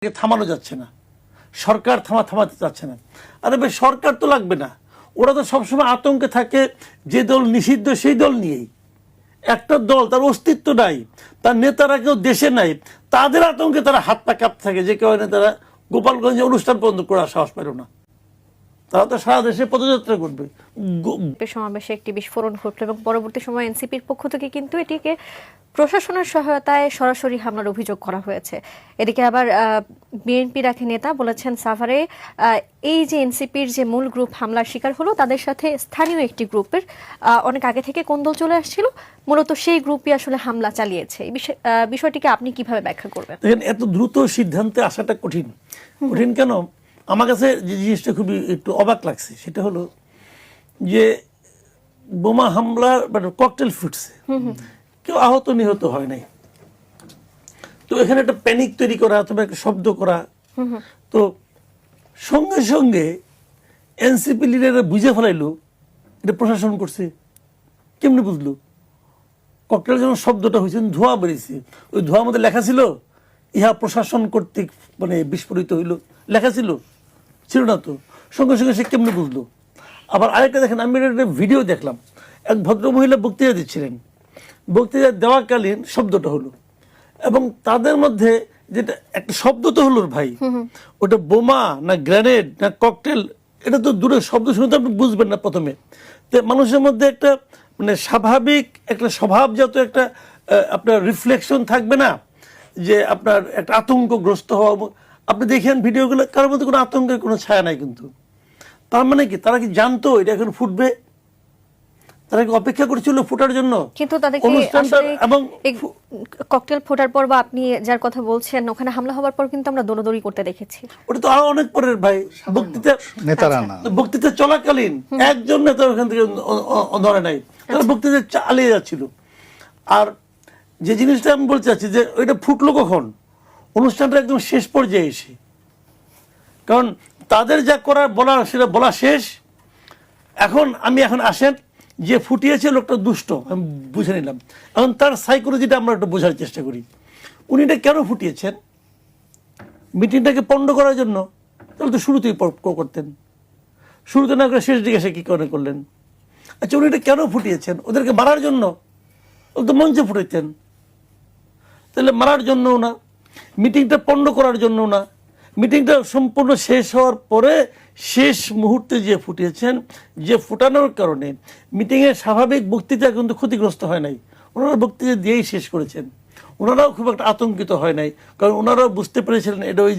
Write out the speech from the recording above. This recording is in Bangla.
থামানো যাচ্ছে না, সরকার থামাতে চাচ্ছে না। আরে ভাই সরকার তো লাগবে না, ওরা তো সবসময় আতঙ্কে থাকে যে দল নিষিদ্ধ সেই দল নিয়েই। একটা দল তার অস্তিত্ব নাই, তার নেতারা কেউ দেশে নাই, তাদের আতঙ্কে তারা হাত পা কাঁপতে থাকে, যে কারণে তারা গোপালগঞ্জে অনুষ্ঠান পর্যন্ত করার সাহস পেল না। তারা তো সারা দেশে পদযাত্রা করবে। সমাবেশে একটি বিস্ফোরণ ঘটল এবং পরবর্তী সময় এনসিপির পক্ষ থেকে কিন্তু এটিকে প্রশাসনের সহায়তায় সরাসরি হামলার অভিযোগ করা হয়েছে। এদিকে আবার বিএনপির এক নেতা বলেছেন সাভারে এই যে এনসিপির যে মূল গ্রুপ হামলার শিকার হলো তাদের সাথে স্থানীয় একটি গ্রুপের অনেক আগে থেকে কোন্দল চলে আসছিল, মূলত সেই গ্রুপই আসলে হামলা চালিয়েছে। এই বিষয়টিকে আপনি কিভাবে ব্যাখ্যা করবেন? দেখেন, এত দ্রুত সিদ্ধান্তে আসাটা কঠিন। কেন? আমার কাছে যে জিনিসটা খুবই একটু অবাক লাগছে সেটা হলো যে বোমা হামলার মানে ককটেল ফুটছে, কেউ আহত নিহত হয় নাই, তো এখানে একটা প্যানিক তৈরি করা অথবা একটা শব্দ করা, তো সঙ্গে সঙ্গে এনসিপি লিডাররা বুঝে ফেলাইলো এটা প্রশাসন করছে। কেমনি বুঝলো? ককটেল যখন শব্দটা হয়েছে, ধোঁয়া বেরিয়েছে, ওই ধোঁয়ার মধ্যে লেখা ছিল ইহা প্রশাসন কর্তৃক মানে বিস্ফোরিত হইল, লেখা ছিল না তো। সঙ্গে সঙ্গে সে কেমনি বুঝলো? আবার আরেকটা দেখেন, আমি একটা ভিডিও দেখলাম, এক ভদ্রমহিলা বক্তৃতা দিচ্ছিলেন, বক্তৃতা দেওয়াকালীন শব্দটা হলো, এবং তাদের মধ্যে যেটা একটা শব্দ তো হলো ভাই, ওটা বোমা না গ্রেনেড না ককটেল, এটা তো দূরের শব্দ শুনে তো আপনি বুঝবেন না প্রথমে। তো মানুষের মধ্যে একটা মানে স্বাভাবিক একটা স্বভাবজাত একটা আপনার রিফ্লেকশন থাকবে না, যে আপনার একটা আতঙ্কগ্রস্ত হওয়া। আপনি দেখেন ভিডিওগুলো, কারোর মধ্যে কোনো আতঙ্কের কোনো ছায়া নাই, কিন্তু তার মানে কি তারা কি জানতো এটা এখন ফুটবে? তারা কি অপেক্ষা করছিল ফুটার জন্য? কিন্তু তাদেরকে এবং ককটেল ফোটার পর বা আপনি যার কথা বলছেন ওখানে হামলা হওয়ার পর কিন্তু আমরা দৌড়াদৌড়ি করতে দেখেছি। ওটা তো আরো অনেক পরের ভাই, বক্তৃতা চলাকালীন একজন নেতা ওখান থেকে ধরে নাই, তারা বক্তৃতা চালিয়ে যাচ্ছিল। আর যে জিনিসটা আমি বলতে চাচ্ছি যে ওইটা ফুটলো কখন? অনুষ্ঠানটা একদম শেষ পর্যায়ে এসে, কারণ তাদের যা করার বলার সেটা বলা শেষ। এখন আসেন যে ফুটিয়েছে লোকটা দুষ্ট, আমি বুঝে নিলাম। এখন তার সাইকোলজিটা আমরা একটু বোঝার চেষ্টা করি। উনি এটা কেন ফুটিয়েছেন? মিটিংটাকে পণ্ড করার জন্য? তাহলে তো শুরুতেই করতেন, শুরুতে না করে শেষ দিকে সে কি করে করলেন? আচ্ছা, উনি এটা কেন ফুটিয়েছেন? ওদেরকে মারার জন্য? ও তো মঞ্চে ফুটেছেন, তাহলে মারার জন্যও না, মিটিংটা পণ্ড করার জন্য না, মিটিংটা সম্পূর্ণ শেষ হওয়ার পরে শেষ মুহূর্তে যে ফুটিয়েছেন, যে ফুটানোর কারণে মিটিংয়ের স্বাভাবিক বক্তৃতা কিন্তু ক্ষতিগ্রস্ত হয় নাই। ওনারা বক্তৃতা দিয়েই শেষ করেছেন, ওনারাও খুব একটা আতঙ্কিত হয় নাই, কারণ ওনারাও বুঝতে পেরেছিলেন এটা ওই